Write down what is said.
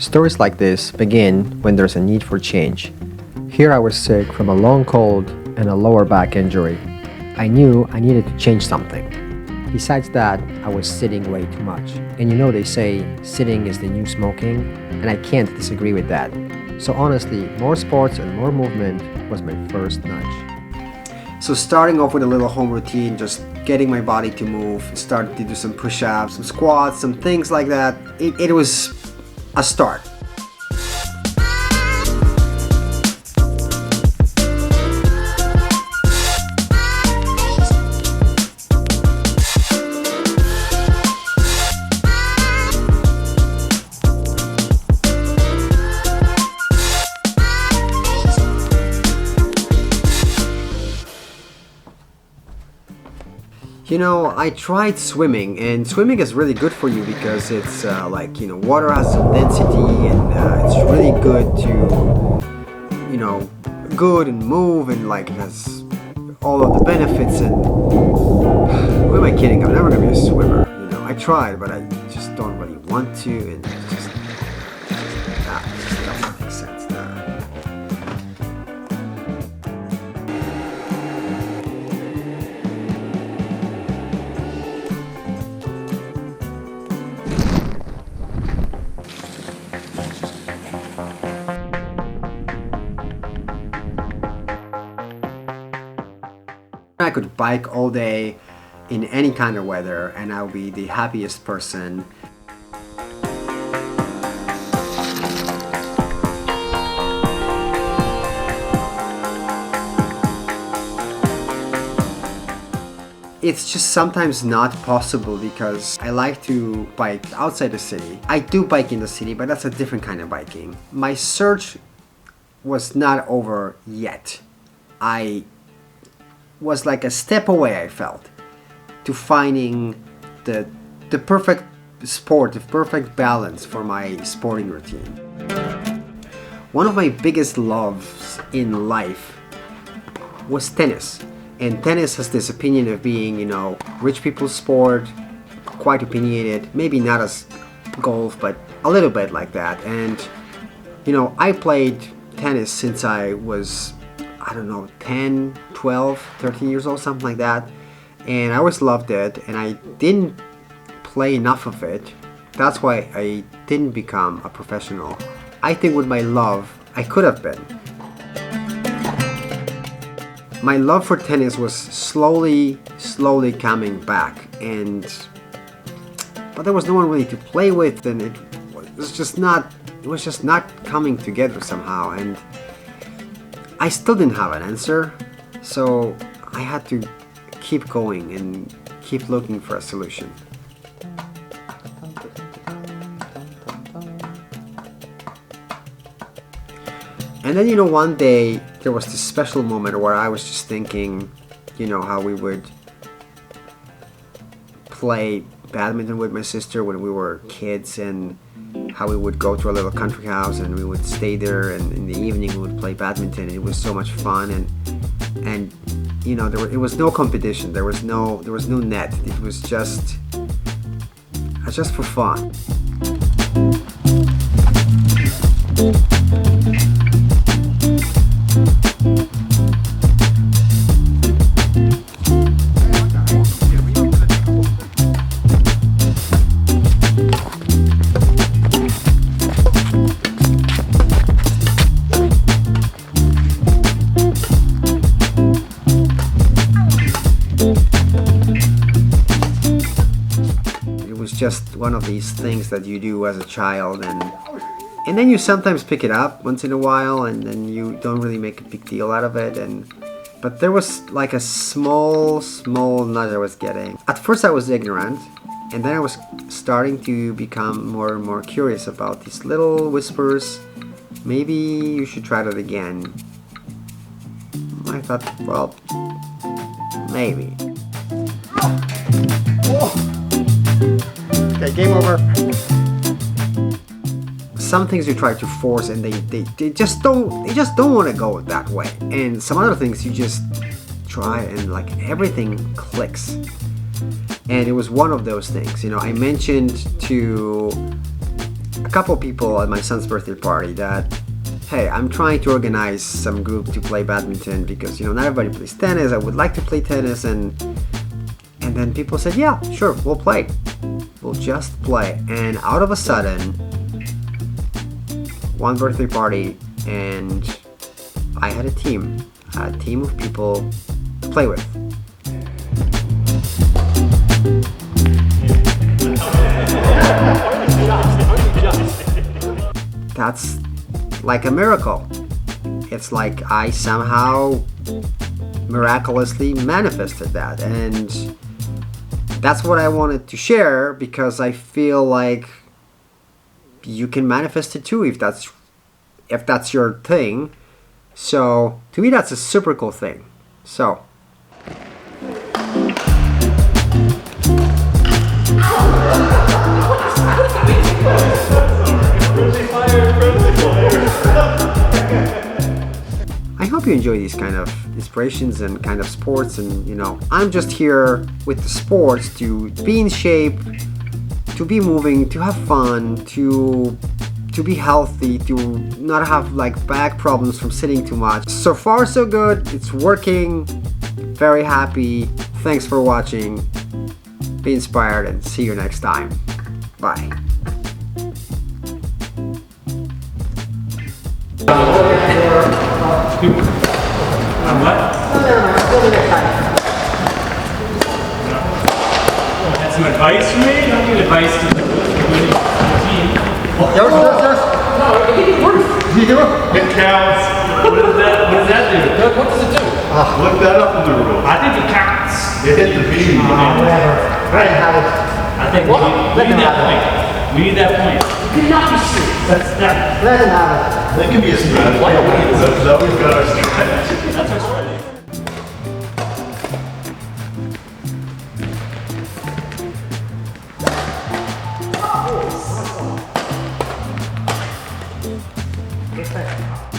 Stories like this begin when there's a need for change. Here I was sick from a long cold and a lower back injury. I knew I needed to change something. Besides that, I was sitting way too much. And you know they say sitting is the new smoking, and I can't disagree with that. So honestly, more sports and more movement was my first nudge. So starting off with a little home routine, just getting my body to move, started to do some push-ups, some squats, some things like that. It was a start. You know, I tried swimming, and swimming is really good for you because it's water has some density, and it's really good to, good and move, and like it has all of the benefits. And who am I kidding? I'm never gonna be a swimmer. I tried, but I just don't really want to, and it just doesn't make sense. I could bike all day in any kind of weather and I'll be the happiest person. It's just sometimes not possible because I like to bike outside the city. I do bike in the city, but that's a different kind of biking. My search was not over yet. I was like a step away, I felt, to finding the perfect sport, the perfect balance for my sporting routine. One of my biggest loves in life was tennis. And tennis has this opinion of being, rich people's sport, quite opinionated, maybe not as golf, but a little bit like that. And, I played tennis since I was 10, 12, 13 years old, something like that. And I always loved it, and I didn't play enough of it. That's why I didn't become a professional. I think with my love, I could have been. My love for tennis was slowly coming back, but there was no one really to play with, and it was just not coming together somehow. And I still didn't have an answer, so I had to keep going and keep looking for a solution. And then, one day there was this special moment where I was just thinking, how we would play badminton with my sister when we were kids, and how we would go to a little country house and we would stay there, and in the evening we would play badminton. It was so much fun, and it was no competition. There was no net. It was just for fun. Just one of these things that you do as a child, and then you sometimes pick it up once in a while, and then you don't really make a big deal out of it. But there was like a small nudge I was getting. At first I was ignorant, and then I was starting to become more and more curious about these little whispers. Maybe you should try that again. I thought, well, maybe. Okay, game over. Some things you try to force, and they just don't want to go that way. And some other things you just try, and like everything clicks. And it was one of those things. I mentioned to a couple people at my son's birthday party that, hey, I'm trying to organize some group to play badminton because, you know, not everybody plays tennis. I would like to play tennis, and then people said, yeah, sure, we'll play. We'll just play. And out of a sudden, one birthday party, and I had a team of people to play with. That's like a miracle. It's like I somehow miraculously manifested that, and that's what I wanted to share, because I feel like you can manifest it too if that's your thing. So to me, that's a super cool thing. So I hope you enjoy these kind of inspirations and kind of sports, and you know, I'm just here with the sports to be in shape, to be moving, to have fun, to be healthy, to not have like back problems from sitting too much. So far so good, it's working, very happy. Thanks for watching, be inspired, and see you next time. Bye. What? Had some advice for me? Don't need advice to the team. Yours? No, you do it? It counts. What does that do? What does it do? Look that up in the rule. I think it counts. It hit the beam. Whatever. Let him have it. I think we need that point. We need that point. You cannot be serious. Let him have it. That could be a strategy. That we've got our strategy. That's our strategy. Respect.